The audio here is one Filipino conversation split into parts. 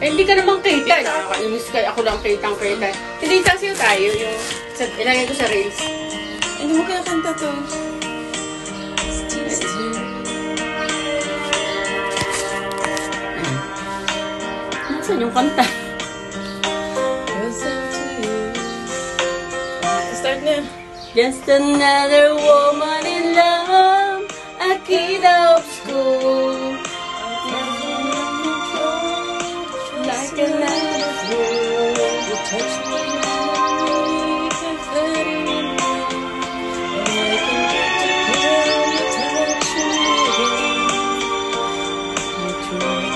Eh, hindi ka naman kita. Nakakainis ka. Ako lang kitang-kita. Hindi kasi tayo yung... Ilagay ko sa reels. Hindi mo kaya kanta to. Nasaan yung kanta? Start na. Just another woman in love, a kid out of school. Like another fool, you touch me and I can get to feel you touching me again.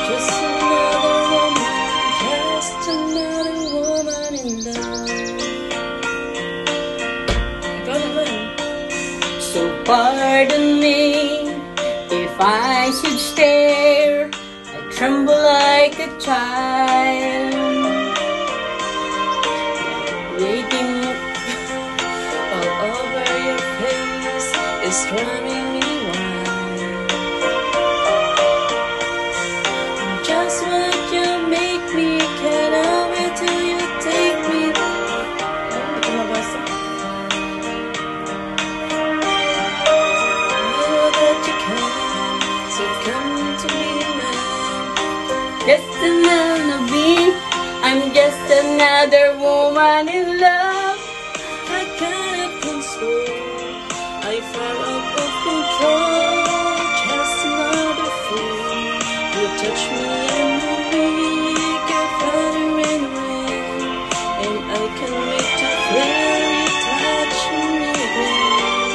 Just another woman in love. So pardon me if I should stare. I tremble like a child, waiting all over your face is driving me wild. Just what you make me, cannot wait till you take me. Ito mabasa. So come to me now. Just another me, I'm just another woman in love. I cannot console, I fall out of control. Just another fool, you touch me and you make a fire and rain, and I can wait to feel you touch me again.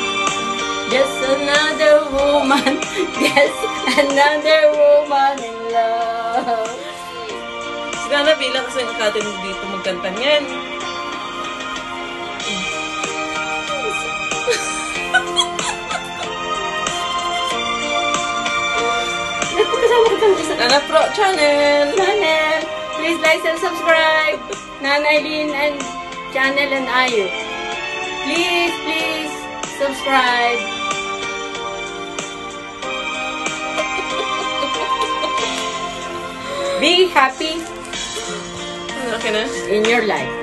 Just another woman, just another woman in love. Sigana bilang kasi ang katin dito magkanta niyan. Nana Pro Channel. Please like and subscribe. Nanay Lynn and channel and Ayu. Please subscribe. Be happy Okay na? in your life.